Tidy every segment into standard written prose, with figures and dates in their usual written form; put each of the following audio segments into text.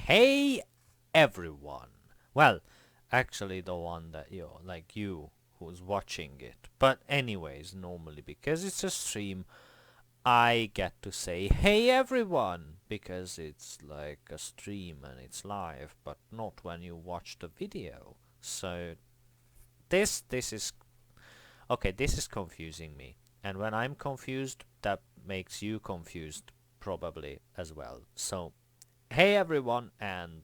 Hey everyone. Well, actually the one that you who's watching it. But anyways, normally because it's a stream, I get to say hey everyone because it's like a stream and it's live, but not when you watch the video. So this is okay, this is confusing me. And when I'm confused, that makes you confused probably as well. So hey everyone and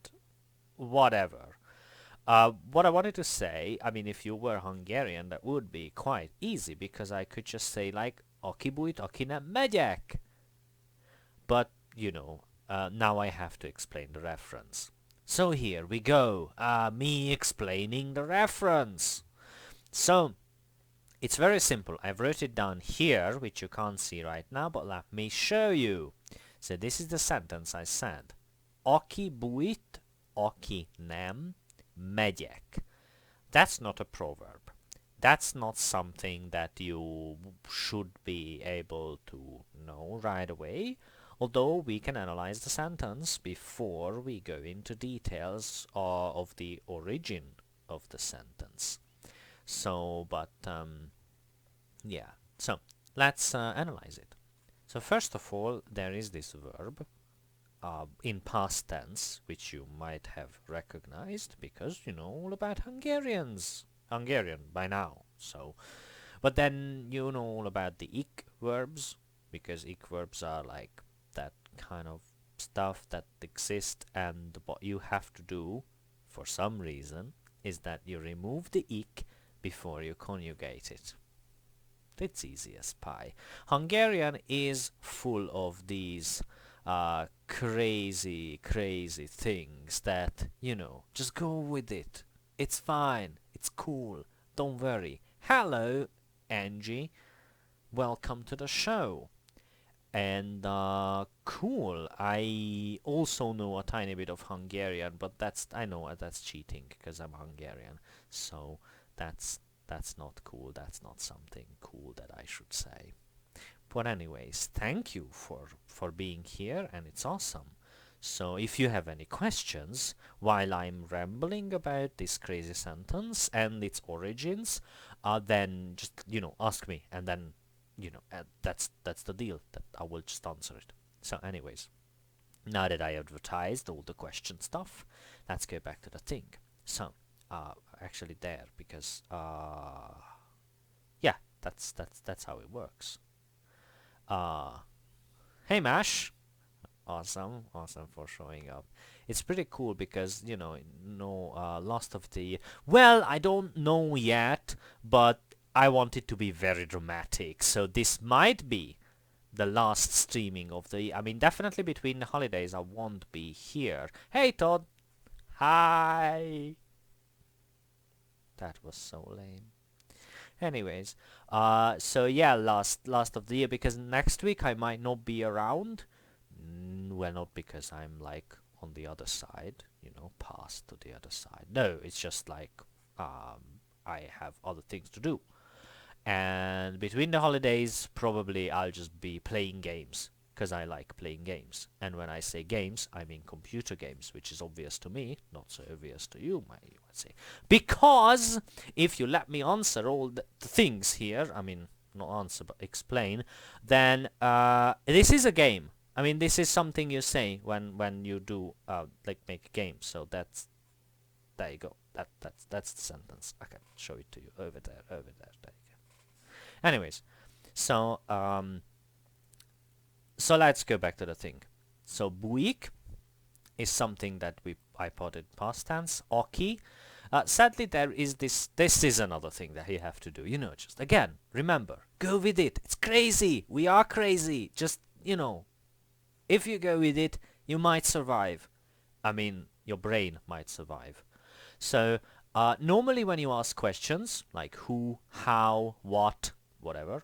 whatever. What I wanted to say, I mean, if you were Hungarian, that would be quite easy because I could just say like, aki bújt, aki nem megyek. But, now I have to explain the reference. So here we go, me explaining the reference. So, it's very simple. I've wrote it down here, which you can't see right now, but let me show you. So this is the sentence I said. Aki bújt, aki nem megyek. That's not a proverb. That's not something that you should be able to know right away, although we can analyze the sentence before we go into details of the origin of the sentence. So, but yeah, so let's analyze it. So first of all, there is this verb in past tense, which you might have recognized because you know all about Hungarian by now. So, but then you know all about the ik verbs because ik verbs are like that kind of stuff that exist, and what you have to do for some reason is that you remove the ik before you conjugate it. It's easy as pie. Hungarian is full of these crazy things that, just go with it. It's fine. It's cool. Don't worry. Hello, Angie. Welcome to the show. And cool. I also know a tiny bit of Hungarian, but I know that's cheating because I'm Hungarian. So that's not cool. That's not something cool that I should say. But anyways, thank you for being here, and it's awesome. So if you have any questions while I'm rambling about this crazy sentence and its origins, then just ask me, and then that's the deal. That I will just answer it. So anyways, now that I advertised all the question stuff, let's go back to the thing. So actually there, because yeah, that's how it works. Hey Mash, awesome for showing up. It's pretty cool because last of the well, I don't know yet, but I want it to be very dramatic, so this might be the last streaming of the, I mean, definitely between the holidays I won't be here. Hey Todd, hi. That was so lame. Anyways, so yeah, last of the year, because next week I might not be around. Well, not because I'm like on the other side, past to the other side. No, it's just like I have other things to do. And between the holidays, probably I'll just be playing games, because I like playing games. And when I say games, I mean computer games, which is obvious to me, not so obvious to you, you might say. Because if you let me answer all the things here, I mean, not answer, but explain, then this is a game. I mean, this is something you say when you do, like, make a game. So there you go. That's the sentence. I can show it to you over there. There you go. Anyways, so let's go back to the thing. So bújik is something that I put in past tense. Aki. Sadly, there is this is another thing that you have to do. Just again, remember, go with it. It's crazy. We are crazy. Just, if you go with it, you might survive. I mean, your brain might survive. So normally when you ask questions like who, how, what, whatever,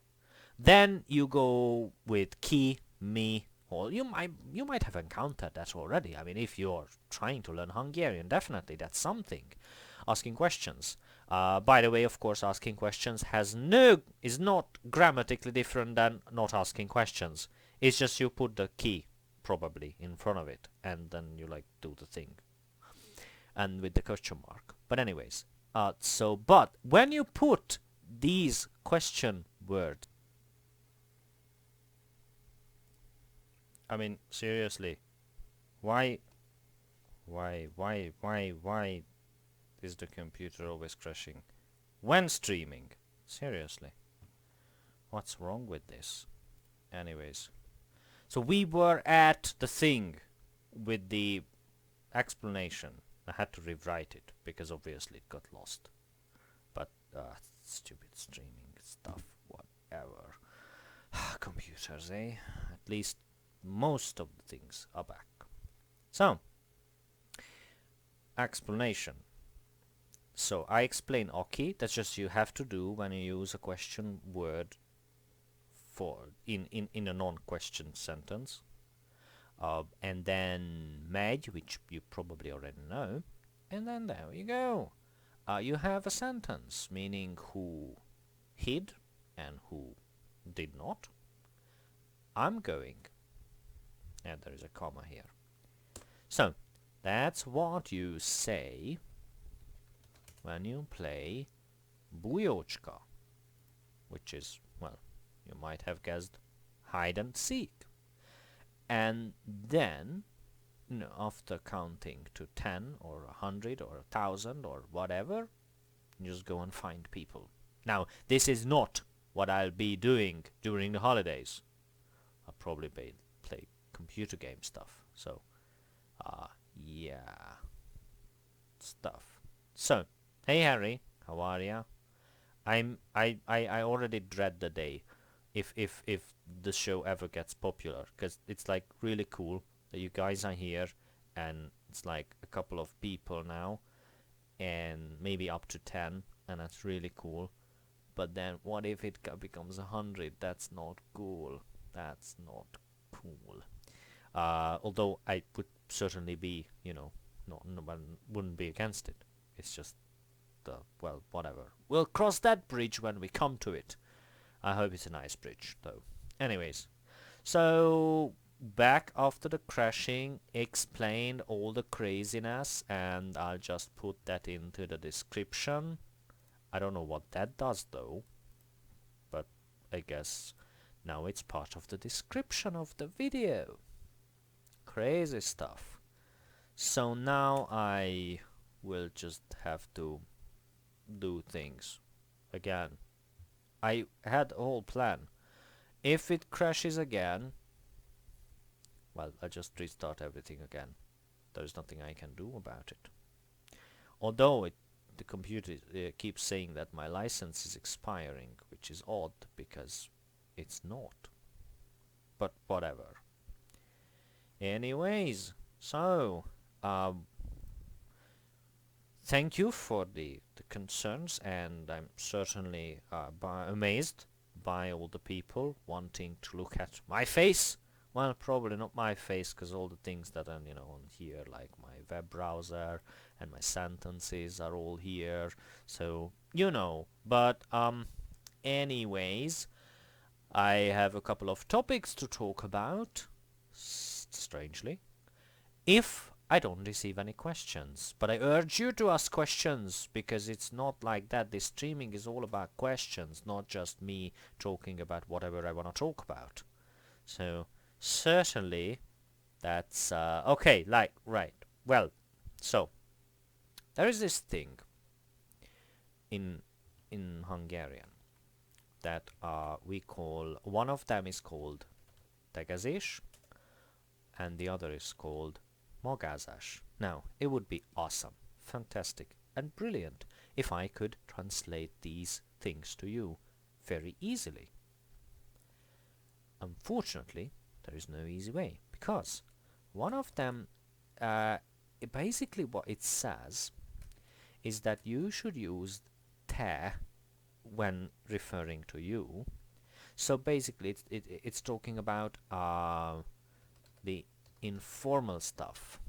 then you go with ki, me, or you might have encountered that already. I mean, if you're trying to learn Hungarian, definitely that's something. Asking questions. By the way, of course, asking questions is not grammatically different than not asking questions. It's just you put the ki probably in front of it, and then you like do the thing, and with the question mark. But anyways, but when you put these question words, I mean seriously, why is the computer always crashing when streaming? Seriously, what's wrong with this? Anyways, so we were at the thing with the explanation. I had to rewrite it because obviously it got lost. But stupid streaming stuff, whatever. Computers, eh? At least most of the things are back. So, explanation. So I explain okay, that's just you have to do when you use a question word for in a non-question sentence. And then megy, which you probably already know, and then there you go. You have a sentence meaning who hid and who did not. I'm going, and there is a comma here. So that's what you say when you play bújocska, which is, well, you might have guessed, hide and seek. And then, you know, after counting to 10 or 100 or 1,000 or whatever, you just go and find people. Now, this is not what I'll be doing during the holidays. I'll probably play computer game stuff. So, yeah, stuff. So, hey Harry, how are ya? I already dread the day if the show ever gets popular, because it's like really cool that you guys are here, and it's like a couple of people now, and maybe up to 10, and that's really cool. But then what if it becomes 100? That's not cool. That's not cool. Although I would certainly be, you know, no one wouldn't be against it. It's just well, whatever. We'll cross that bridge when we come to it. I hope it's a nice bridge, though. Anyways, so back after the crashing, explained all the craziness, and I'll just put that into the description. I don't know what that does, though, but I guess now it's part of the description of the video. Crazy stuff. So now I will just have to do things again. I had a whole plan. If it crashes again, well, I'll just restart everything again. There's nothing I can do about it. Although the computer keeps saying that my license is expiring, which is odd because it's not. But whatever. Anyways, so thank you for the concerns, and I'm certainly amazed by all the people wanting to look at my face. Well, probably not my face, because all the things that are, you know, on here, like my web browser and my sentences are all here, so you know. But anyways, I have a couple of topics to talk about, strangely, if I don't receive any questions. But I urge you to ask questions, because it's not like that. This streaming is all about questions, not just me talking about whatever I want to talk about. So certainly that's okay. Like, right, well, so there is this thing in Hungarian that we call, one of them is called tegezés, and the other is called magázás. Now, it would be awesome, fantastic, and brilliant if I could translate these things to you very easily. Unfortunately, there is no easy way, because one of them, basically what it says is that you should use te when referring to you. So basically it's talking about the informal stuff.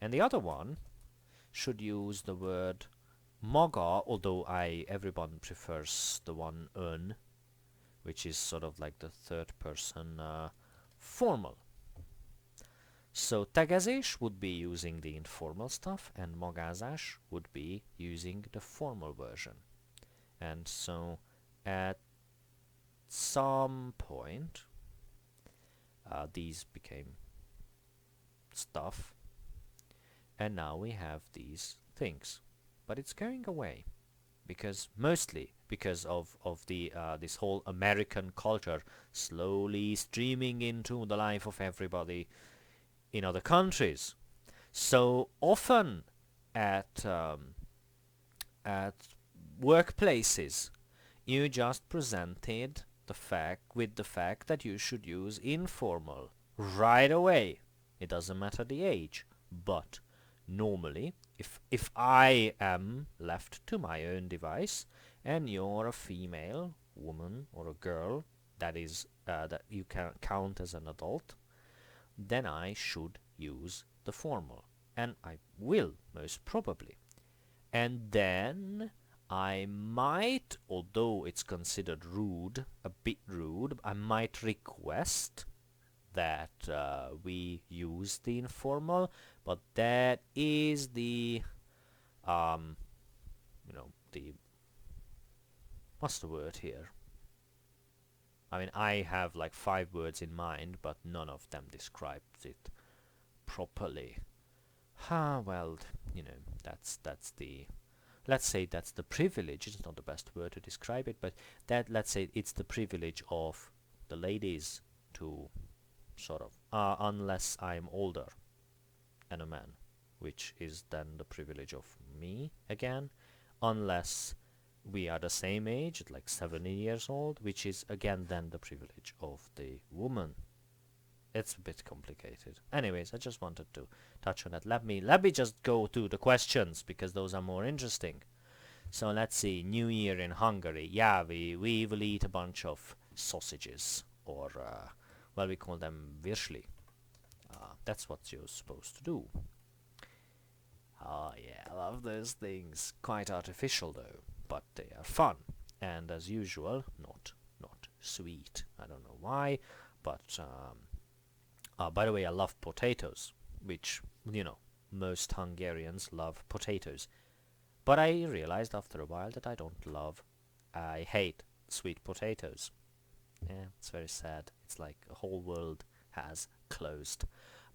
And the other one should use the word maga, although everyone prefers the one ön, which is sort of like the third person formal. So tegezés would be using the informal stuff, and magázás would be using the formal version. And so at some point these became stuff, and now we have these things, but it's going away because mostly because of the this whole American culture slowly streaming into the life of everybody in other countries. So often at workplaces you just presented the fact that you should use informal right away. It doesn't matter the age, but normally if I am left to my own device and you're a female woman or a girl that is that you can count as an adult, then I should use the formal, and I will most probably. And then I might, although it's considered rude, a bit rude, I might request that we use the informal, but that is the the what's the word here? I mean, I have like 5 words in mind, but none of them describes it properly. Well, that's the, let's say that's the privilege. It's not the best word to describe it, but that, let's say it's the privilege of the ladies to sort of, unless I'm older and a man, which is then the privilege of me again, unless we are the same age, like 70 years old, which is again then the privilege of the woman. It's a bit complicated. Anyways, I just wanted to touch on that. Let me just go to the questions, because those are more interesting. So let's see. New Year in Hungary. Yeah, we will eat a bunch of sausages, or well, we call them virsli. That's what you're supposed to do. Oh yeah, I love those things. Quite artificial though, but they are fun. And as usual, not sweet. I don't know why, but by the way, I love potatoes, which, most Hungarians love potatoes. But I realized after a while that I hate sweet potatoes. Yeah, it's very sad. It's like a whole world has closed.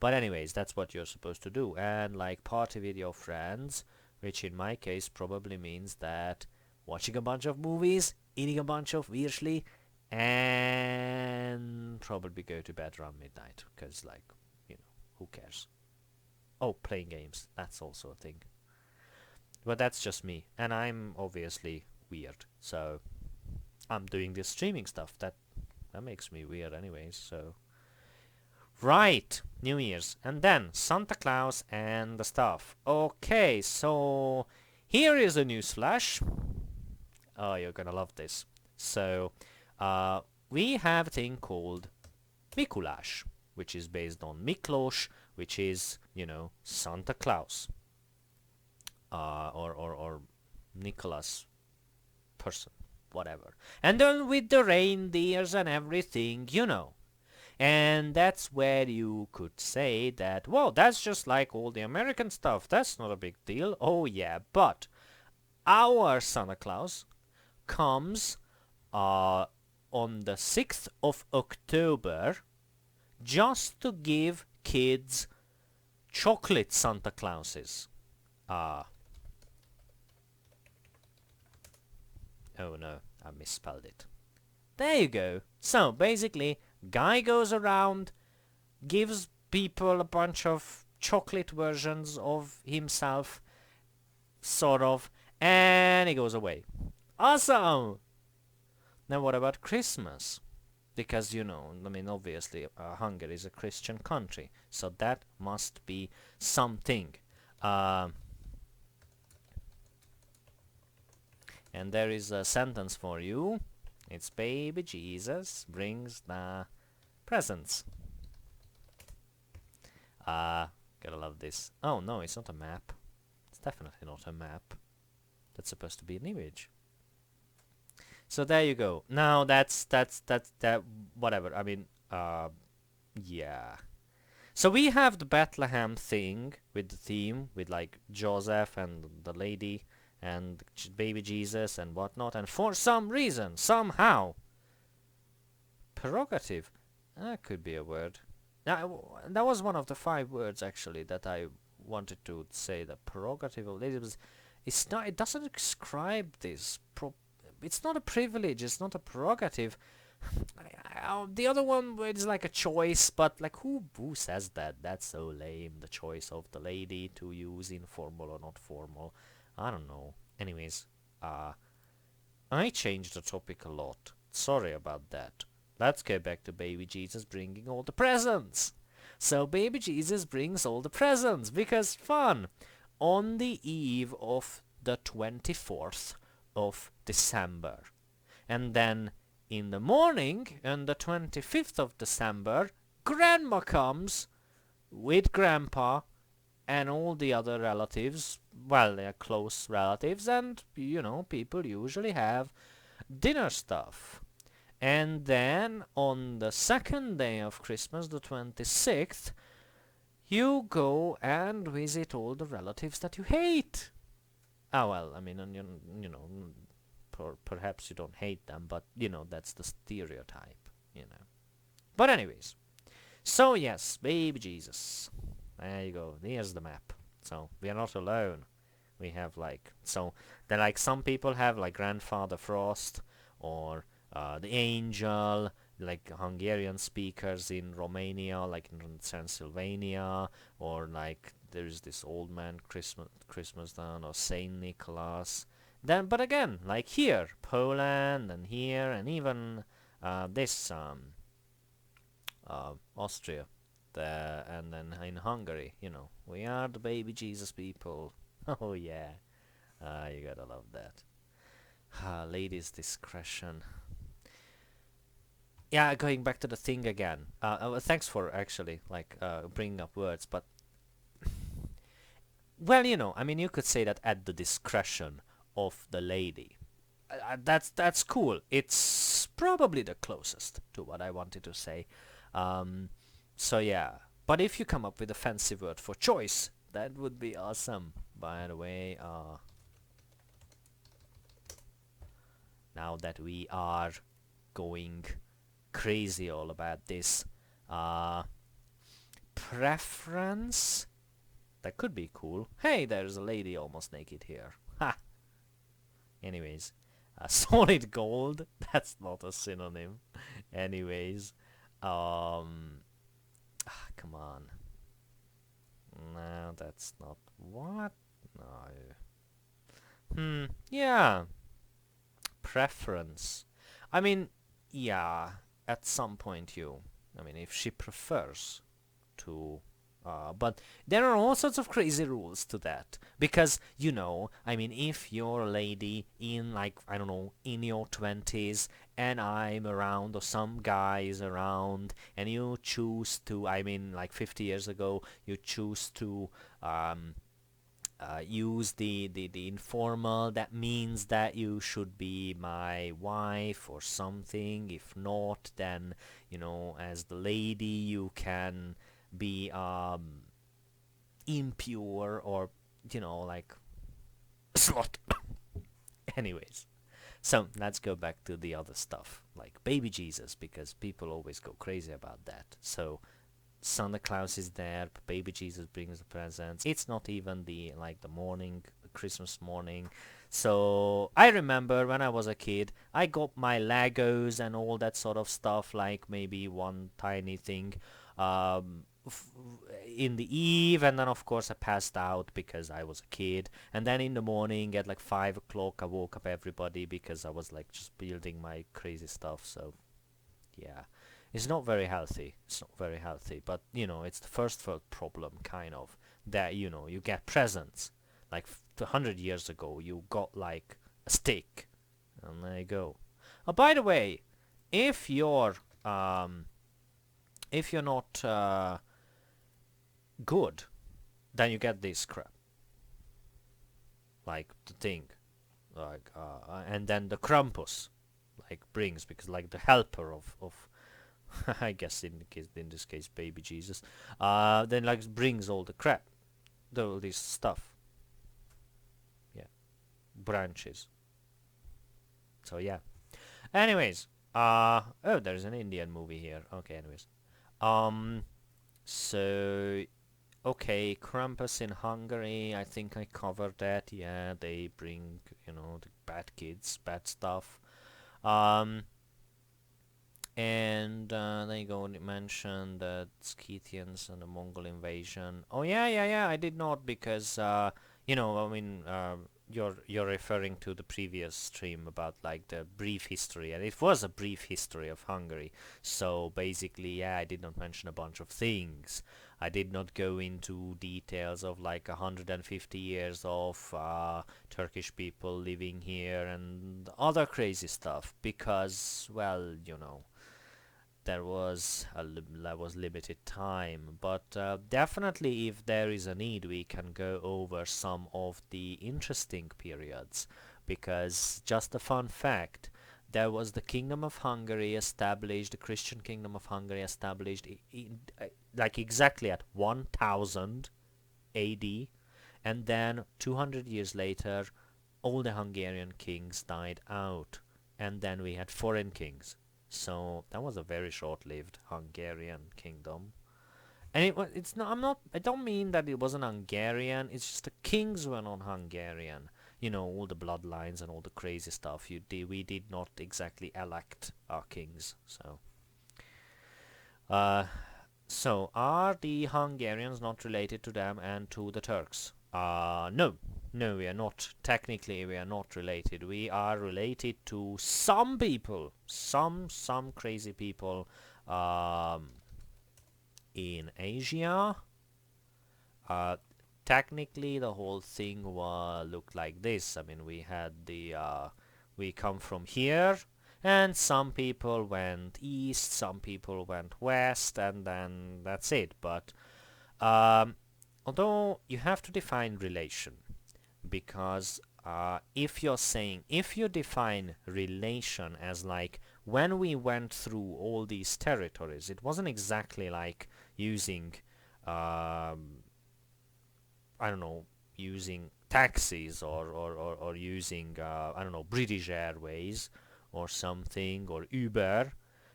But anyways, that's what you're supposed to do. And like party with your friends, which in my case probably means that watching a bunch of movies, eating a bunch of virsli, and probably go to bed around midnight, because who cares? Oh, playing games, that's also a thing. But that's just me, and I'm obviously weird, so I'm doing this streaming stuff. That makes me weird anyways, so... Right, New Year's, and then Santa Claus and the stuff. Okay, so here is a news flash. Oh, you're gonna love this. So, we have a thing called Mikulás, which is based on Miklós, which is, Santa Claus. Or Nicholas person, whatever. And then with the reindeers and everything, And that's where you could say that, well, that's just like all the American stuff. That's not a big deal. Oh, yeah, but our Santa Claus comes on the 6th of October just to give kids chocolate Santa Clauses. Oh no, I misspelled it. There you go. So basically, guy goes around, gives people a bunch of chocolate versions of himself, sort of, and he goes away. Awesome! Now what about Christmas? Because, obviously Hungary is a Christian country, so that must be something. And there is a sentence for you. It's baby Jesus brings the presents. Gotta love this. Oh no, it's not a map. It's definitely not a map. That's supposed to be an image. So there you go. Now that's that whatever. I mean, yeah. So we have the Bethlehem thing with the theme, with like Joseph and the lady and baby Jesus and whatnot, and for some reason, somehow, prerogative, that could be a word. Now, that was one of the 5 words actually that I wanted to say. The prerogative of ladies. It's not. It doesn't describe this. It's not a privilege. It's not a prerogative. The other one is like a choice, but like who says that? That's so lame. The choice of the lady to use informal or not formal. I don't know. Anyways, I changed the topic a lot. Sorry about that. Let's go back to baby Jesus bringing all the presents. So baby Jesus brings all the presents because fun. On the eve of the 24th of December. And then in the morning, on the 25th of December, Grandma comes with Grandpa and all the other relatives. Well, they're close relatives, and people usually have dinner stuff. And then on the second day of Christmas, the 26th, you go and visit all the relatives that you hate. Oh, well, I mean, perhaps you don't hate them, but, that's the stereotype. But anyways, so yes, baby Jesus. There you go. Here's the map. So we are not alone. We have then some people have like Grandfather Frost or the angel, like Hungarian speakers in Romania, like in Transylvania, or like there's this old man Christmas down, or Saint Nicholas. Then, but again, like here, Poland, and here, and even this Austria, and then in Hungary, we are the baby Jesus people. Oh yeah, you gotta love that. Ladies' discretion. Yeah, going back to the thing again. Thanks for actually bringing up words, but well, I mean, you could say that at the discretion of the lady. That's cool. It's probably the closest to what I wanted to say. So yeah, but if you come up with a fancy word for choice, that would be awesome. By the way, now that we are going crazy all about this, preference, that could be cool. Hey, there's a lady almost naked here. Ha! Anyways, solid gold, that's not a synonym. Anyways, come on. No, that's not what? No. Yeah. Preference. I mean, yeah, at some point if she prefers to, but there are all sorts of crazy rules to that. Because, if you're a lady in, I don't know, in your 20s, and I'm around, or some guy is around, and you choose to, 50 years ago, you choose to, use the informal, that means that you should be my wife or something. If not, then, as the lady, you can be impure, or, slut. Anyways, so let's go back to the other stuff, like baby Jesus, because people always go crazy about that. So Santa Claus is there, baby Jesus brings the presents. It's not even the morning, Christmas morning. So I remember when I was a kid, I got my Legos and all that sort of stuff, like maybe one tiny thing in the eve, and then of course I passed out because I was a kid. And then in the morning at 5 o'clock I woke up everybody because I was just building my crazy stuff. So yeah. It's not very healthy. But, it's the first world problem, kind of. That, you get presents. 100 years ago, you got, a stick. And there you go. Oh, by the way, if you're not good, then you get this crap. The thing. And then the Krampus, brings, because, the helper of I guess in this case baby Jesus, then like brings all the crap, all this stuff, yeah, branches. So yeah. Anyways, oh, there's an Indian movie here. Okay, anyways, um, so okay, Krampus in Hungary. I think I covered that. Yeah, they bring the bad kids, bad stuff. Um, and they go and mention the Scythians and the Mongol invasion. Oh yeah, yeah, yeah. I did not because I mean, you're referring to the previous stream about like the brief history, and it was a brief history of Hungary. So basically, yeah, I did not mention a bunch of things. I did not go into details of like 150 years of Turkish people living here and other crazy stuff because, well, there was limited time, but definitely if there is a need we can go over some of the interesting periods, because just a fun fact, there was the Kingdom of Hungary established, the Christian Kingdom of Hungary established like exactly at 1000 AD, and then 200 years later all the Hungarian kings died out, and then we had foreign kings. So that was a very short-lived Hungarian kingdom. And it's not, I don't mean that it wasn't Hungarian, it's just the kings were not Hungarian. All the bloodlines and all the crazy stuff. We did not exactly elect our kings. Uh, so are the Hungarians not related to them and to the Turks? No. No, we are not. Technically, we are not related. We are related to some people, some crazy people, um, in Asia. Uh, Technically, the whole thing looked like this. I mean, we come from here, and some people went east, some people went west, and then that's it. But although you have to define relation, because if you define relation as like when we went through all these territories, it wasn't exactly like using I don't know, using taxis or using I don't know, British Airways or something, or Uber.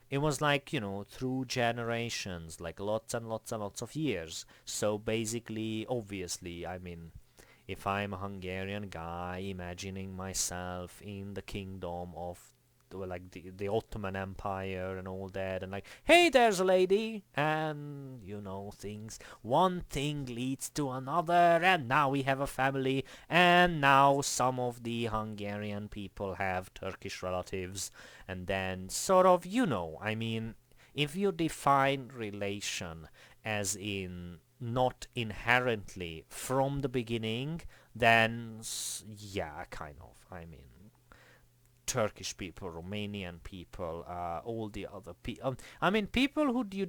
It was like, through generations, like lots and lots and lots of years. So basically, obviously, I mean, if I'm a Hungarian guy imagining myself in the kingdom of like the Ottoman Empire and all that, and like, hey, there's a lady, and things. One thing leads to another, and now we have a family, and now some of the Hungarian people have Turkish relatives, and then sort of, I mean, if you define relation as in not inherently from the beginning, then yeah, kind of. I mean, Turkish people, Romanian people, all the other people. I mean, people who you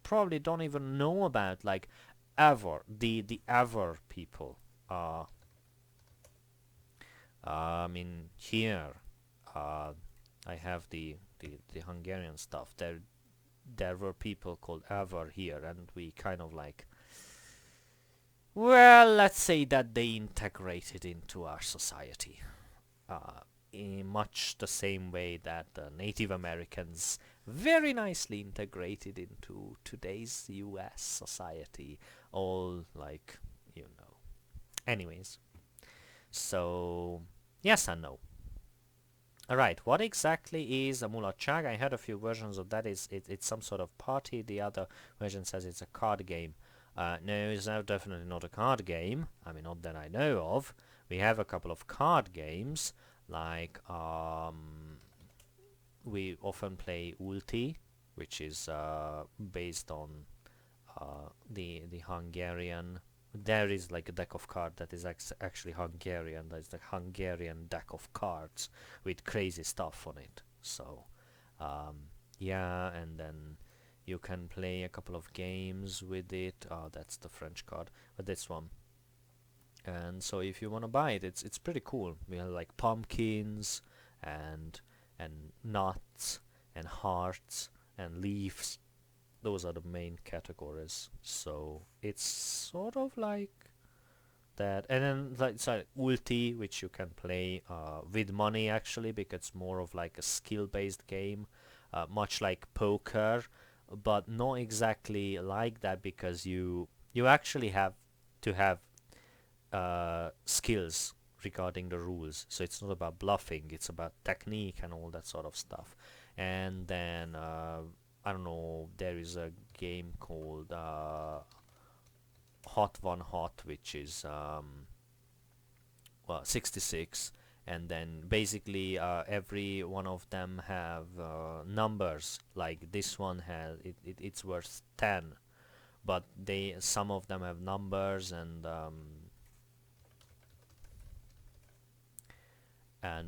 probably don't even know about, like ever the ever people. I mean, here, uh, I have the Hungarian stuff. There were people called ever here, and we kind of like, well, let's say that they integrated into our society. Uh, in much the same way that the Native Americans very nicely integrated into today's US society. All like, you know. Anyways, so yes and no. Alright, what exactly is a mulatság? I heard a few versions of that. It's some sort of party. The other version says it's a card game. No, it's definitely not a card game. I mean, not that I know of. We have a couple of card games, like we often play ulti, which is based on the Hungarian. There is like a deck of cards that is actually Hungarian. There's the Hungarian deck of cards with crazy stuff on it. So, yeah, and then you can play a couple of games with it. Oh, that's the French card, but this one. And so if you want to buy it, it's pretty cool. We have like pumpkins and nuts and hearts and leaves. Those are the main categories. So it's sort of like that. And then like it's like ulti, which you can play with money actually, because it's more of like a skill-based game, much like poker, but not exactly like that, because you actually have to have skills regarding the rules. So it's not about bluffing, it's about technique and all that sort of stuff. And then I don't know, there is a game called Hot One Hot, which is well 66, and then basically every one of them have numbers. Like this one has it's worth 10, but some of them have numbers, and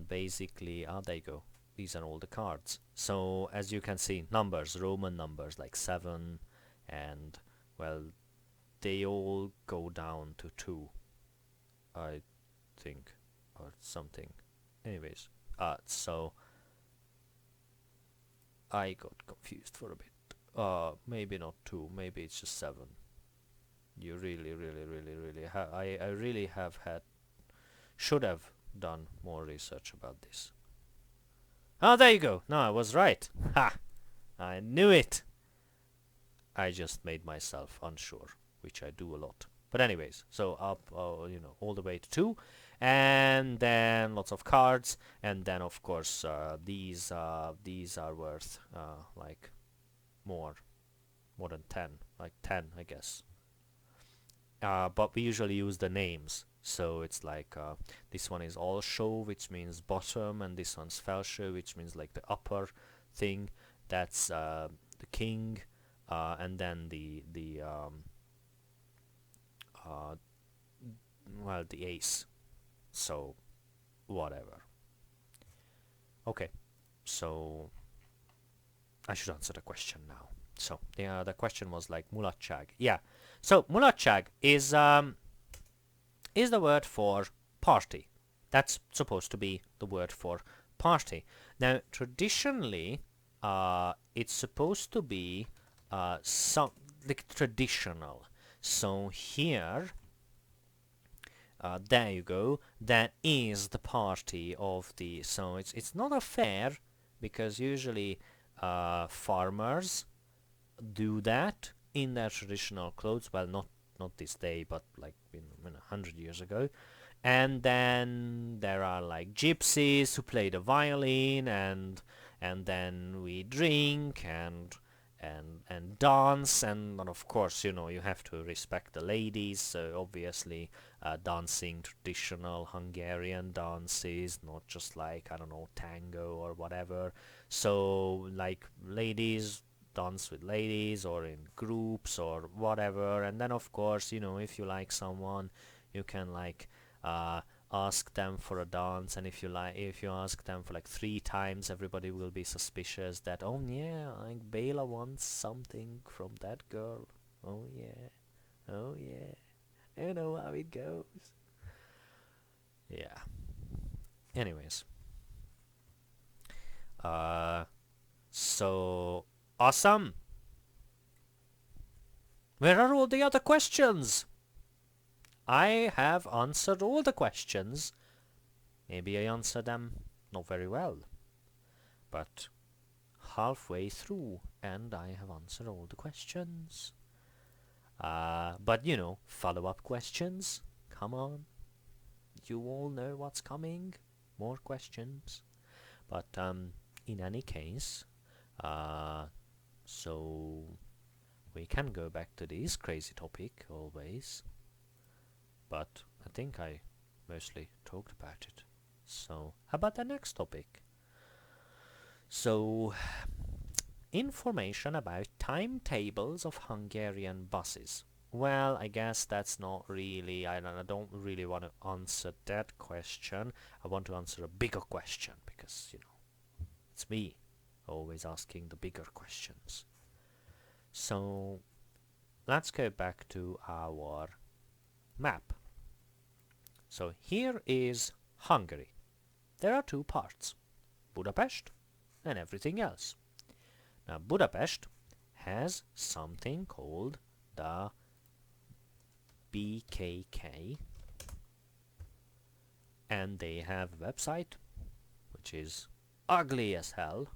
basically there you go, these are all the cards. So as you can see, numbers, Roman numbers like 7, and well, they all go down to 2, I think, or something. Anyways, so I got confused for a bit. Maybe not 2, maybe it's just 7. You really I really should have done more research about this. Oh, there you go. No, I was right. Ha! I knew it. I just made myself unsure, which I do a lot. But anyways, so up, all the way to 2, and then lots of cards, and then of course these are worth like more than 10, like 10, I guess. But we usually use the names. So it's like this one is all show, which means bottom, and this one's fell show, which means like the upper thing. That's the king, and then the well, the ace. So whatever. Okay, so I should answer the question now. So the question was like mulatság. Yeah. So mulatság is the word for party. That's supposed to be the word for party. Now, traditionally, it's supposed to be some like traditional. So here, there you go. That is the party of the. So it's not a fair, because usually farmers do that in their traditional clothes. Well, not this day, but like 100 years ago. And then there are like gypsies who play the violin, and then we drink and dance, and of course you have to respect the ladies. So obviously dancing traditional Hungarian dances, not just like, I don't know, tango or whatever. So like ladies dance with ladies or in groups or whatever. And then of course, if you like someone, you can like ask them for a dance, and if you ask them for like 3 times, everybody will be suspicious that, oh yeah, like Bela wants something from that girl. Oh yeah, you know how it goes. Yeah. Anyways, so awesome. Where are all the other questions? I have answered all the questions. Maybe I answered them not very well, but halfway through, and I have answered all the questions. But follow-up questions. Come on. You all know what's coming. More questions. But in any case, so we can go back to this crazy topic always. But I think I mostly talked about it. So how about the next topic? So information about timetables of Hungarian buses. Well, I guess that's not really, I don't really want to answer that question. I want to answer a bigger question, because, it's me always asking the bigger questions. So let's go back to our map. So here is Hungary. There are 2 parts, Budapest and everything else. Now Budapest has something called the BKK, and they have a website which is ugly as hell,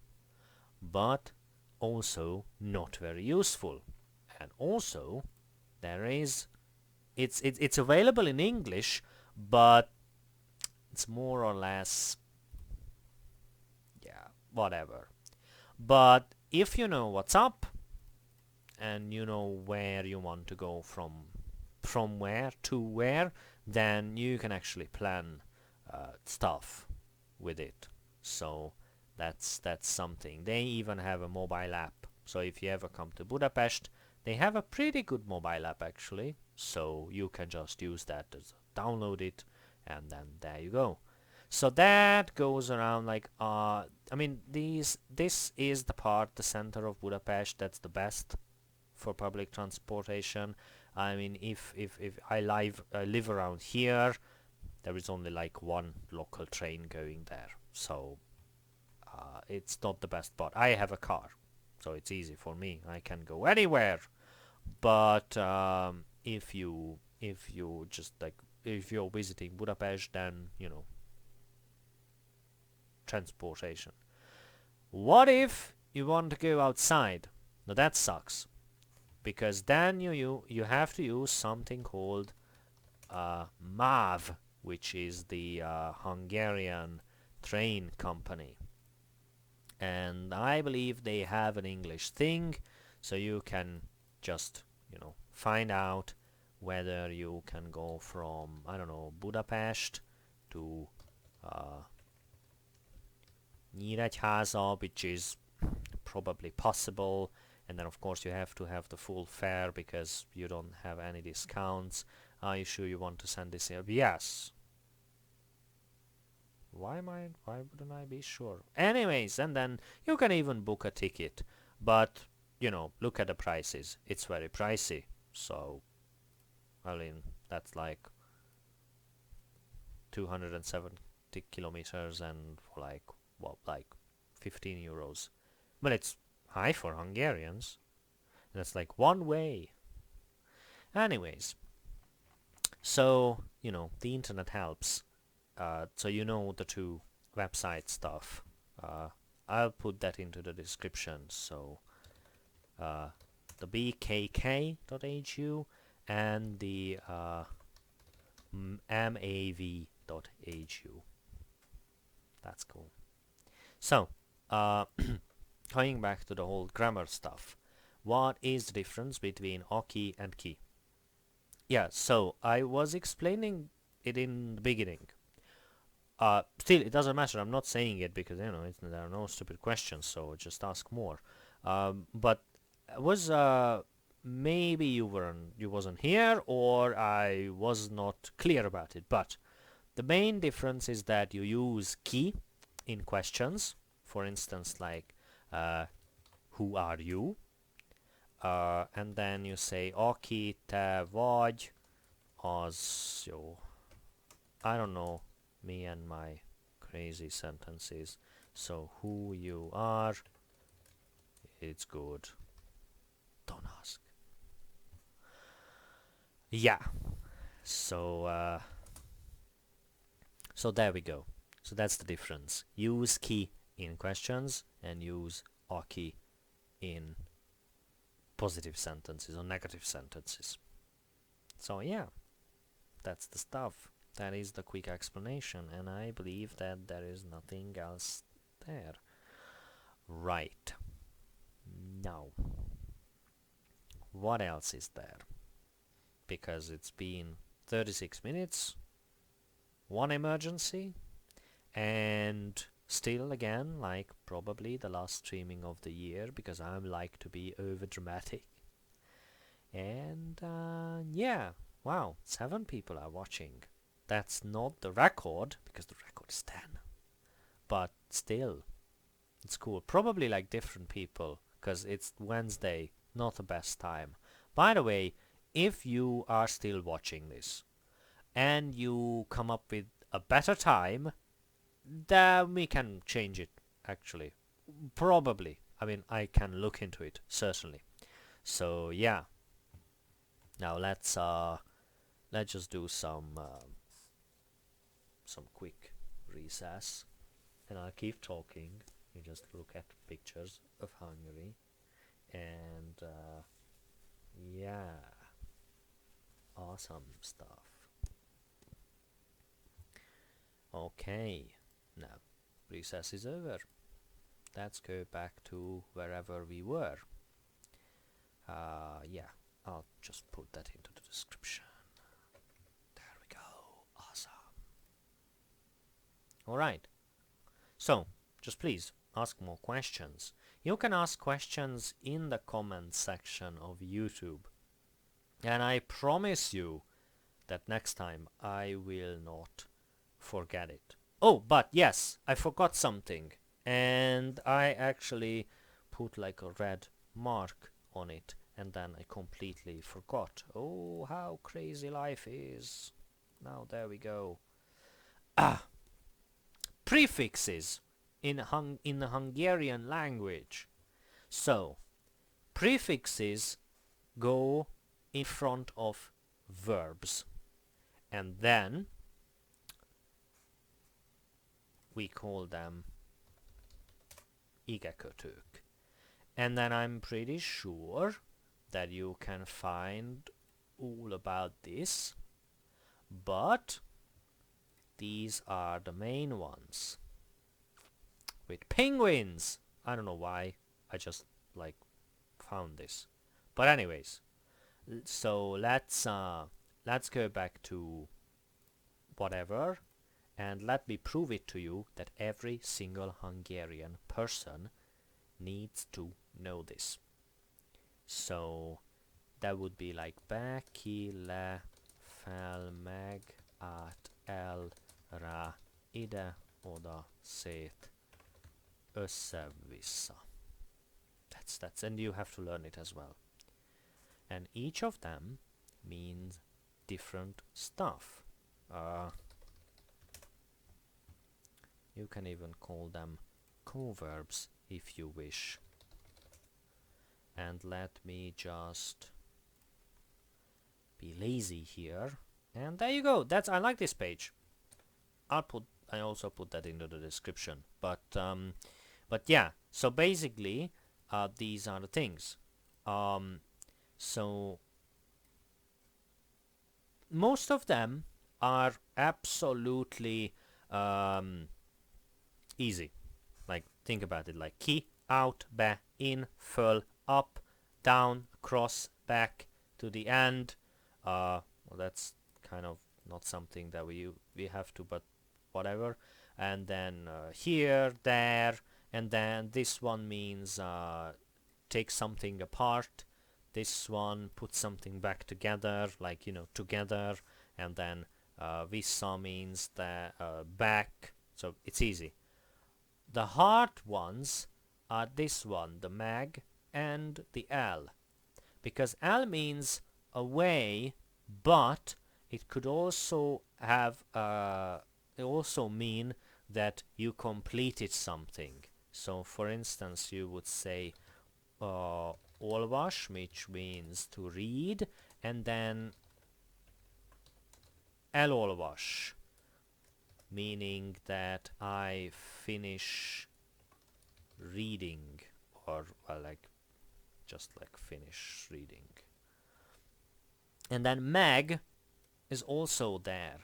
but also not very useful. And also there is it's available in English, but it's more or less, yeah, whatever. But if you know what's up and you know where you want to go from where to where, then you can actually plan stuff with it. So that's something. They even have a mobile app. So if you ever come to Budapest, they have a pretty good mobile app actually. So you can just use that, download it, and then there you go. So that goes around like I mean this is the part, the center of Budapest, that's the best for public transportation. I mean, if I live around here, there is only like one local train going there, so it's not the best part. I have a car, so it's easy for me. I can go anywhere. But if you just like if you're visiting Budapest, then you know, transportation. What if you want to go outside? Now that sucks, because then you have to use something called MÁV, which is the Hungarian train company, and I believe they have an English thing, so you can just, you know, find out whether you can go from, I don't know, Budapest to Nyíregyháza, which is probably possible, and then of course you have to have the full fare because you don't have any discounts. Are you sure you want to send this here? Yes. Why wouldn't I be sure? Anyways, and then you can even book a ticket, but you know, look at the prices. It's very pricey. So I mean, that's like 270 kilometers and for like, what, like 15 euros. But it's high for Hungarians. That's like one way. Anyways, so you know, the internet helps. So you know the two website stuff. I'll put that into the description. So the bkk.hu and the mav.hu. That's cool. So going back to the whole grammar stuff, what is the difference between aki and ki? Yeah, so I was explaining it in the beginning. Still, it doesn't matter. I'm not saying it because, you know, there are no stupid questions, so just ask more. But was maybe you wasn't here, or I was not clear about it. But the main difference is that you use ki in questions. For instance, like who are you? And then you say aki, te vagy, az jó. I don't know, me and my crazy sentences. So who you are, it's good. Don't ask. Yeah. So so there we go. So that's the difference. Use ki in questions and use aki in positive sentences or negative sentences. So yeah, that's the stuff. That is the quick explanation, and I believe that there is nothing else there. Right. Now, what else is there? Because it's been 36 minutes, one emergency, and still again, like probably the last streaming of the year, because I like to be over dramatic. And yeah, wow, 7 people are watching. That's not the record, because the record is 10. But still, it's cool. Probably like different people, because it's Wednesday, not the best time. By the way, if you are still watching this, and you come up with a better time, then we can change it, actually. Probably. I mean, I can look into it, certainly. So yeah, now let's just do some quick recess, and I'll keep talking. You just look at pictures of Hungary, and yeah, awesome stuff. Okay, now recess is over. Let's go back to wherever we were. Yeah, I'll just put that into the description. There we go. Awesome. Alright. So, just please ask more questions. You can ask questions in the comment section of YouTube. And I promise you that next time I will not forget it. Oh, but yes, I forgot something. And I actually put like a red mark on it, and then I completely forgot. Oh, how crazy life is. Now there we go. Prefixes in the Hungarian language. So, prefixes go in front of verbs, and then we call them igekötők. And then I'm pretty sure that you can find all about this, but these are the main ones. With penguins! I don't know why, I just like found this. But anyways, so let's go back to whatever, and let me prove it to you that every single Hungarian person needs to know this. So that would be like be, ki, le, fel, meg, át, el, rá, ide, oda, szét, össze, vissza. That's and you have to learn it as well. And each of them means different stuff. You can even call them co-verbs if you wish. And let me just be lazy here. And there you go. I like this page. I also put that into the description. But yeah. So basically, these are the things. So most of them are absolutely easy. Like, think about it, like ki, out, be, in, föl, up, down, across, back, to the end. Well, that's kind of not something that we have to, but whatever. And then here, there, and then this one means take something apart. This one put something back together, like, you know, together. And then vissza means the back. So it's easy. The hard ones are this one, the meg and the l, because l means away, but it could also have it also mean that you completed something. So for instance, you would say olvas, which means to read, and then elolvas, meaning that I finish reading, or well, like just like finish reading. And then meg is also there.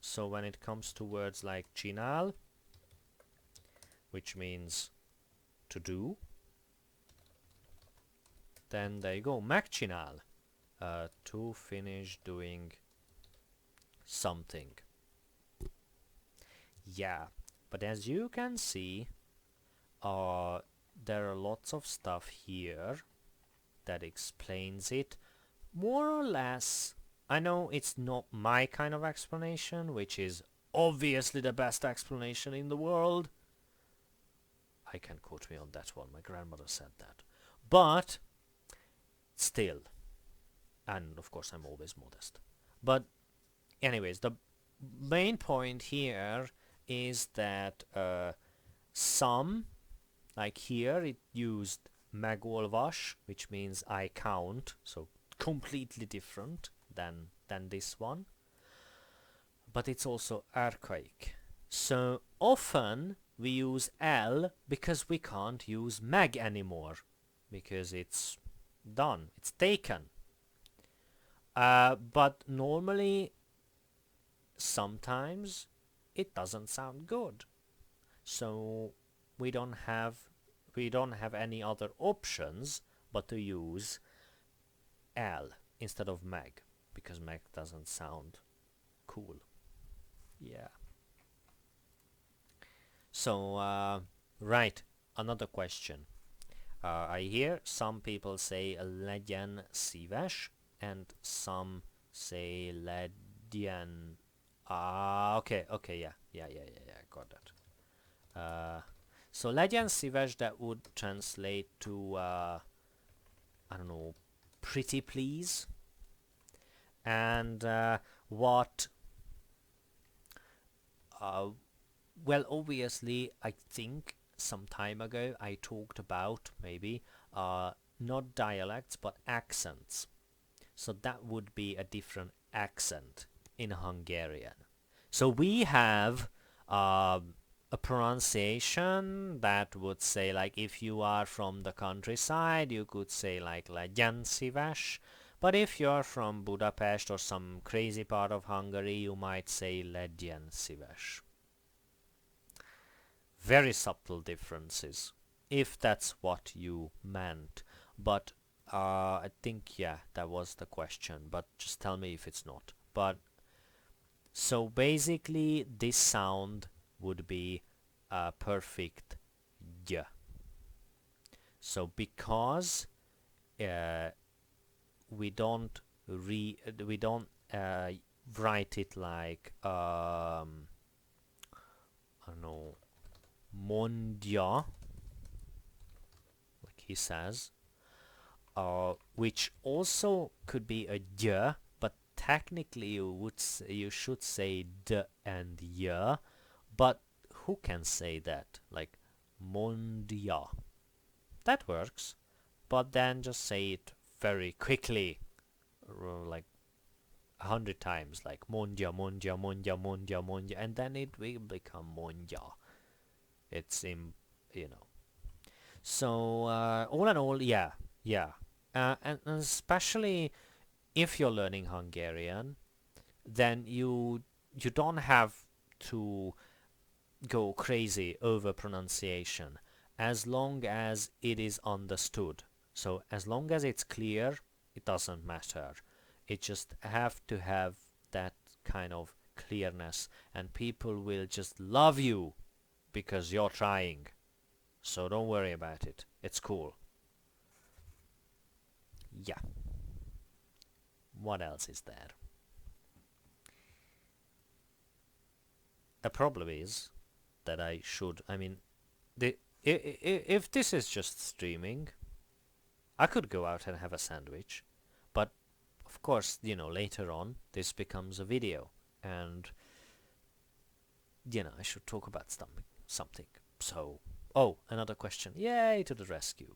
So when it comes to words like csinál, which means to do, then there you go, megcsinál, to finish doing something. Yeah, but as you can see, there are lots of stuff here that explains it more or less. I know it's not my kind of explanation, which is obviously the best explanation in the world. I can quote me on that one, my grandmother said that. But still, and of course I'm always modest. But anyways, the main point here is that some Like here it used meg olvas, which means I count, so completely different than this one. But it's also archaic. So often we use L because we can't use meg anymore, because it's done, it's taken. But normally, sometimes it doesn't sound good. So we don't have any other options but to use L instead of meg, because meg doesn't sound cool. Yeah. So right, another question. I hear some people say legyen, szíves, and some say legyen. Okay, yeah, got that. So legyen szíves, that would translate to I don't know, pretty please. And what? Well, obviously, I think some time ago I talked about maybe not dialects but accents. So that would be a different accent in Hungarian. So we have a pronunciation that would say, like, if you are from the countryside, you could say like legyen szíves. But if you're from Budapest or some crazy part of Hungary, you might say legyen szíves. Very subtle differences, if that's what you meant. But I think, yeah, that was the question, but just tell me if it's not. But so basically this sound would be a perfect y. So because we don't write it like I don't know, mondja, like he says, which also could be a y, but technically you should say d and y, but who can say that? Like mondja. That works, but then just say it very quickly, like 100 times, like mondja, mondja, mondja, mondja, mondja, and then it will become mondja. It's in, you know. So all in all, yeah. And especially if you're learning Hungarian, then you don't have to go crazy over pronunciation, as long as it is understood. So as long as it's clear, it doesn't matter. It just have to have that kind of clearness, and people will just love you because you're trying. So don't worry about it. It's cool. Yeah. What else is there? The problem is that I mean, if this is just streaming, I could go out and have a sandwich, but of course, later on this becomes a video, and I should talk about something. So, another question. Yay, to the rescue.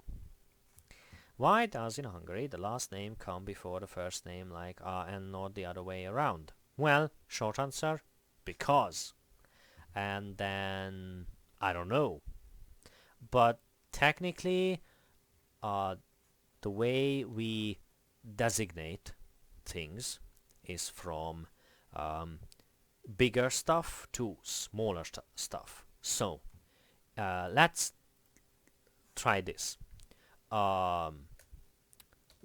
Why does in Hungary the last name come before the first name like and not the other way around? Well, short answer, because. And then, I don't know. But technically, the way we designate things is from bigger stuff to smaller stuff. So, let's try this.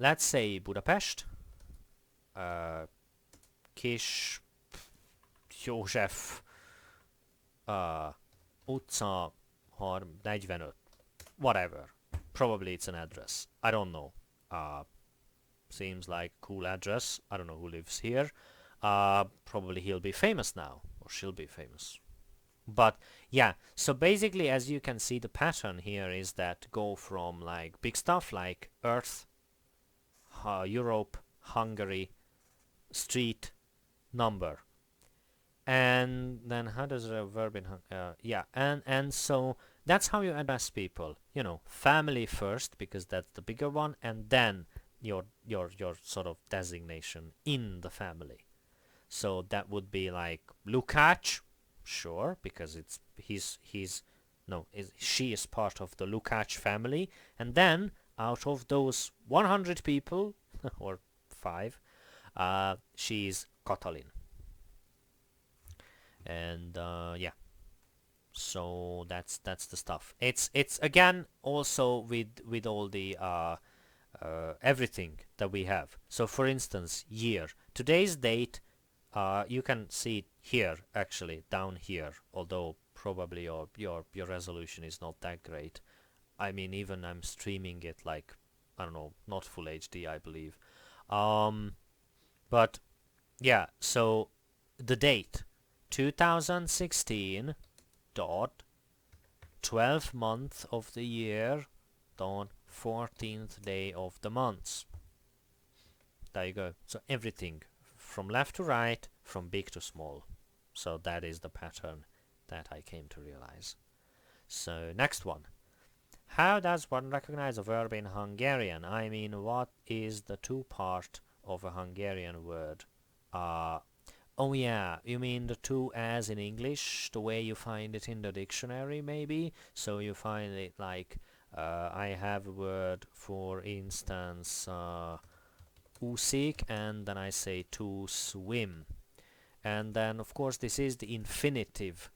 Let's say Budapest, Kis József utca 45, whatever. Probably it's an address. I don't know. Seems like cool address. I don't know who lives here. Probably he'll be famous now, or she'll be famous. But yeah, so basically, as you can see, the pattern here is that go from like big stuff like Earth, Europe, Hungary, street, number. And then how does a verb in yeah, and so That's how you address people. You know, family first, because that's the bigger one, and then your sort of designation in the family. So that would be like Lukács, sure, because it's he's no, she is part of the Lukács family, and then out of those 100 people or 5, she's Katalin. And yeah, so that's the stuff. It's again also with all the everything that we have. So for instance, year, today's date, you can see it here, actually down here, although probably your resolution is not that great. I mean, even I'm streaming it like, I don't know, not full HD, I believe. But yeah, so the date 2016 dot 12th month of the year dot 14th day of the month. There you go. So everything from left to right, from big to small. So that is the pattern that I came to realize. So next one. How does one recognize a verb in Hungarian? I mean, what is the two part of a Hungarian word? Oh yeah, you mean the two as in English, the way you find it in the dictionary maybe? So you find it like, I have a word, for instance, úszik, and then I say to swim. And then of course this is the infinitive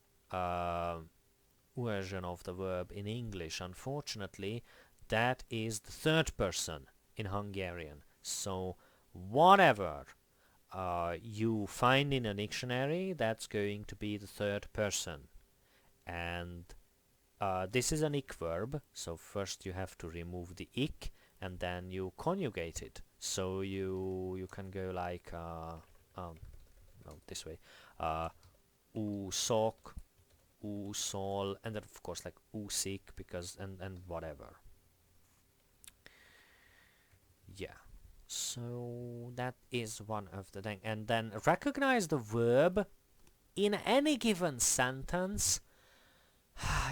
version of the verb in English. Unfortunately, that is the third person in Hungarian. So whatever you find in a dictionary, that's going to be the third person. And this is an ick verb, so first you have to remove the ick, and then you conjugate it. So you can go like no, this way, úszok, úszol, and then of course like úszik, because and whatever. Yeah. So that is one of the thing. And then recognize the verb in any given sentence.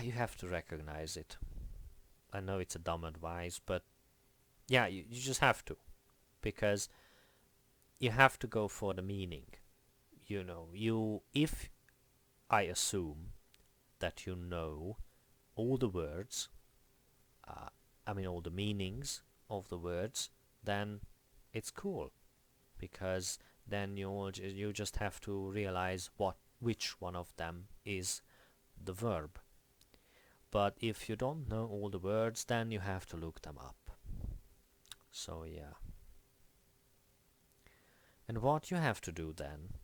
You have to recognize it. I know it's a dumb advice, but yeah, you just have to, because you have to go for the meaning. You know, if I assume that you know all the words, I mean all the meanings of the words, then it's cool, because then you just have to realize which one of them is the verb. But if you don't know all the words, then you have to look them up. So yeah. And what you have to do then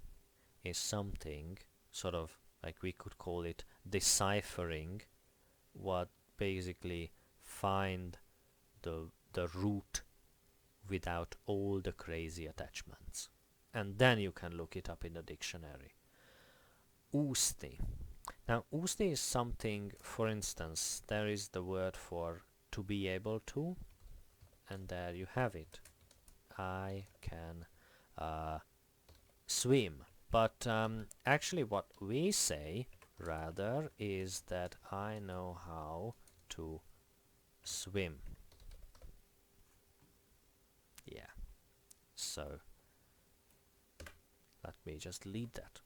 is something sort of like, we could call it deciphering, what basically find the root without all the crazy attachments. And then you can look it up in the dictionary. Úszni. Now, úszni is something, for instance, there is the word for to be able to, and there you have it. I can swim. But actually what we say rather is that I know how to swim. Yeah. So let me just delete that.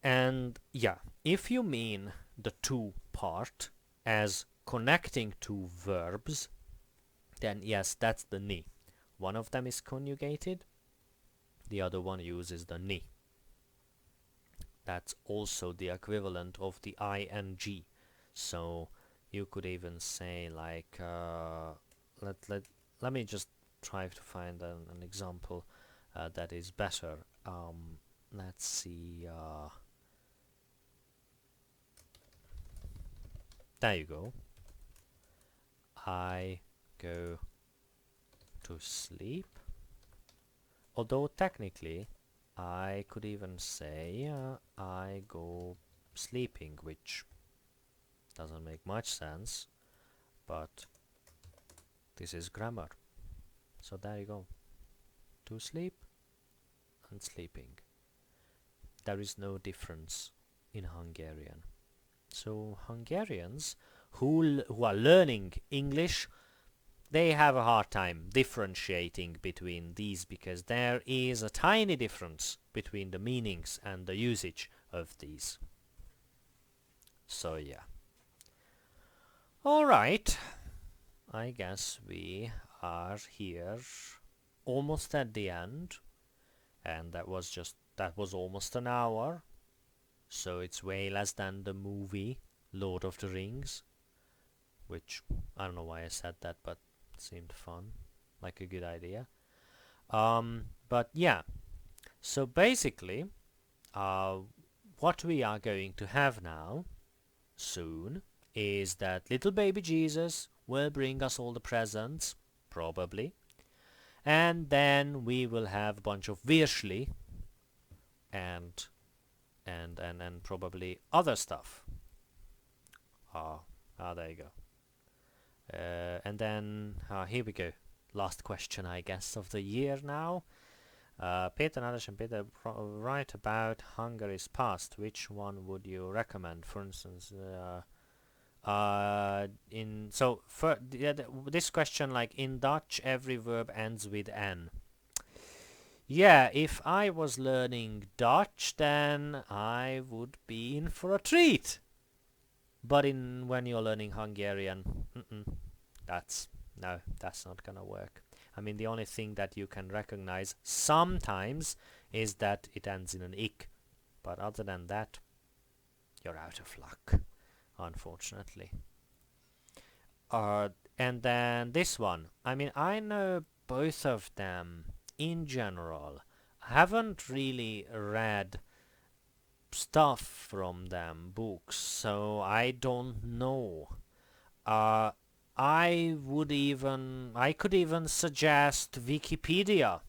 And yeah, if you mean the to part as connecting two verbs, then yes, that's the ni. One of them is conjugated, the other one uses the ni. That's also the equivalent of the ing. So you could even say like, let me just try to find an example that is better. Let's see. There you go. I go to sleep. Although technically I could even say I go sleeping, which doesn't make much sense, but this is grammar. So there you go. To sleep and sleeping. There is no difference in Hungarian. So Hungarians who are learning English, they have a hard time differentiating between these because there is a tiny difference between the meanings and the usage of these. So yeah. Alright, I guess we are here almost at the end, and that was almost an hour, so it's way less than the movie Lord of the Rings, which I don't know why I said that, but it seemed fun, like a good idea. But yeah, so basically what we are going to have now soon is that little baby Jesus will bring us all the presents, probably, and then we will have a bunch of virsli and probably other stuff. There you go. And then here we go. Last question, I guess, of the year now. Peter, Nadesh, and Peter write about Hungary's past. Which one would you recommend? For instance, this question, like in Dutch, every verb ends with n. Yeah, if I was learning Dutch, then I would be in for a treat. But when you're learning Hungarian, that's not gonna work. I mean, the only thing that you can recognize sometimes is that it ends in an ik. But other than that, you're out of luck, unfortunately. And then this one. I mean, I know both of them in general. I haven't really read stuff from them, books, so I don't know. I could even suggest Wikipedia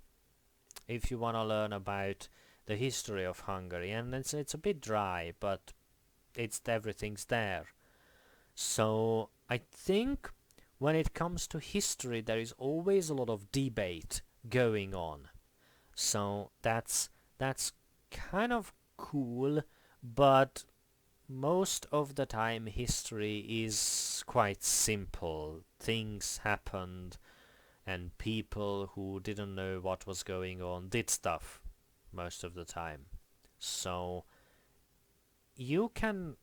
if you want to learn about the history of Hungary, and it's a bit dry, but everything's there. So I think when it comes to history, there is always a lot of debate going on. So that's kind of cool, but most of the time history is quite simple. Things happened and people who didn't know what was going on did stuff most of the time. So you can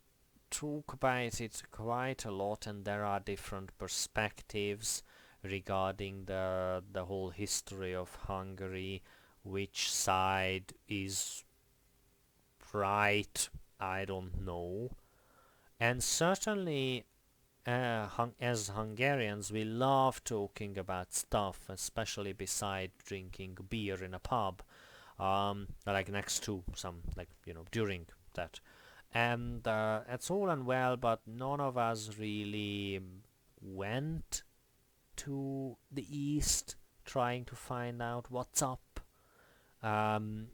talk about it quite a lot, and there are different perspectives regarding the whole history of Hungary. Which side is right, I don't know. And certainly as Hungarians, we love talking about stuff, especially beside drinking beer in a pub, like next to some, like, during that. And it's all and well, but none of us really went to the east trying to find out what's up.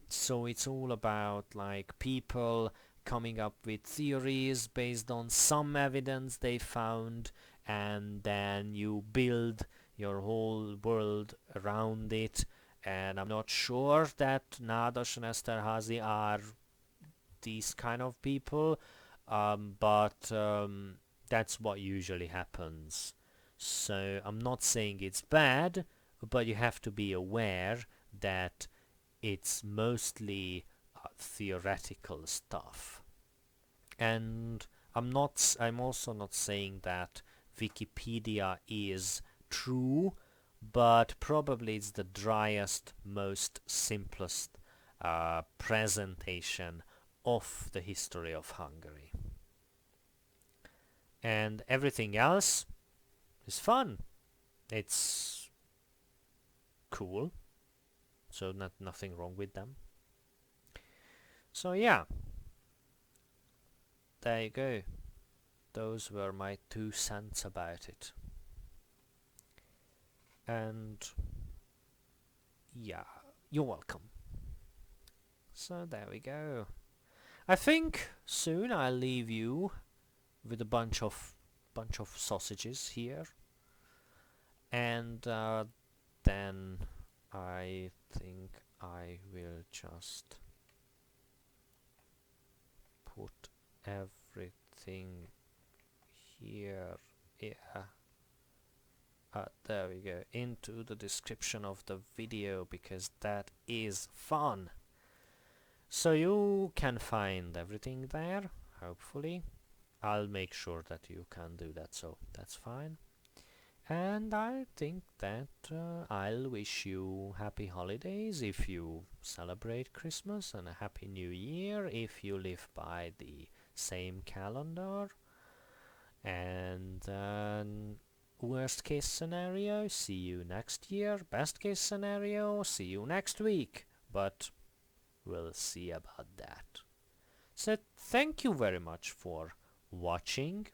So it's all about like people coming up with theories based on some evidence they found, and then you build your whole world around it. And I'm not sure that Nádas and Esterházy are these kind of people, but that's what usually happens. So I'm not saying it's bad, but you have to be aware that it's mostly theoretical stuff. And I'm also not saying that Wikipedia is true, but probably it's the driest, most simplest presentation of the history of Hungary. And everything else is fun. It's cool. So nothing wrong with them. So yeah, there you go. Those were my 2 cents about it. And yeah, you're welcome. So there we go. I think soon I'll leave you with a bunch of sausages here, and then I think I will just put everything everything here. Yeah. There we go, into the description of the video, because that is fun. So you can find everything there, hopefully. I'll make sure that you can do that, so that's fine. And I think that I'll wish you happy holidays if you celebrate Christmas, and a happy new year if you live by the same calendar. And worst case scenario, see you next year. Best case scenario, see you next week. But we'll see about that. So thank you very much for watching.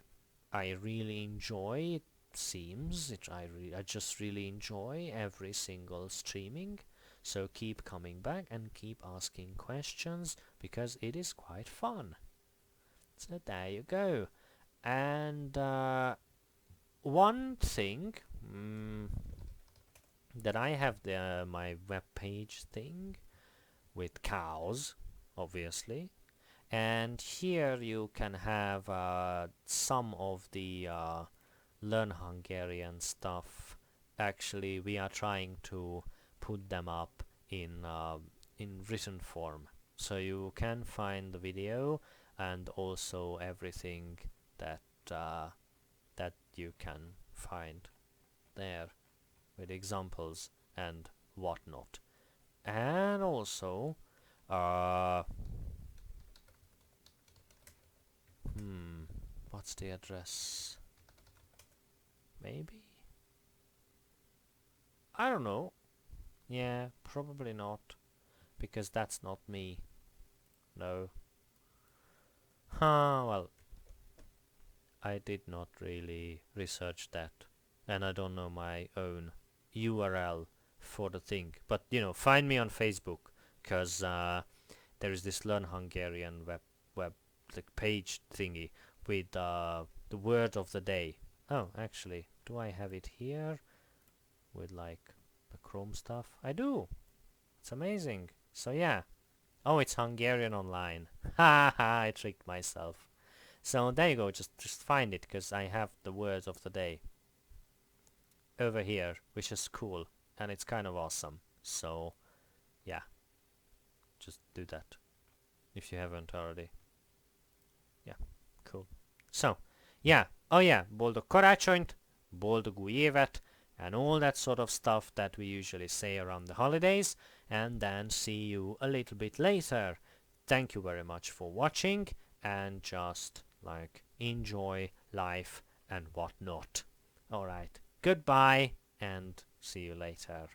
I really enjoy, it seems, I just really enjoy every single streaming. So keep coming back and keep asking questions, because it is quite fun. So there you go. And one thing that I have my web page thing with cows, obviously, and here you can have some of the Learn Hungarian stuff. Actually, we are trying to put them up in written form, so you can find the video and also everything that that you can find there with examples and whatnot. And also what's the address? Maybe? I don't know. Yeah, probably not, because that's not me. No. Well, I did not really research that, and I don't know my own URL for the thing. But you know, find me on Facebook, because there is this Learn Hungarian web like page thingy with the word of the day. Oh, actually, do I have it here with like the Chrome stuff? I do. It's amazing. So yeah. Oh, it's Hungarian online. Ha ha! I tricked myself. So there you go. Just find it, because I have the words of the day over here, which is cool, and it's kind of awesome. So yeah, just do that if you haven't already. Yeah, cool. So yeah, oh yeah, boldog karácsonyt, boldog új évet, and all that sort of stuff that we usually say around the holidays, and then see you a little bit later. Thank you very much for watching, and just like enjoy life and whatnot. Alright, goodbye and see you later.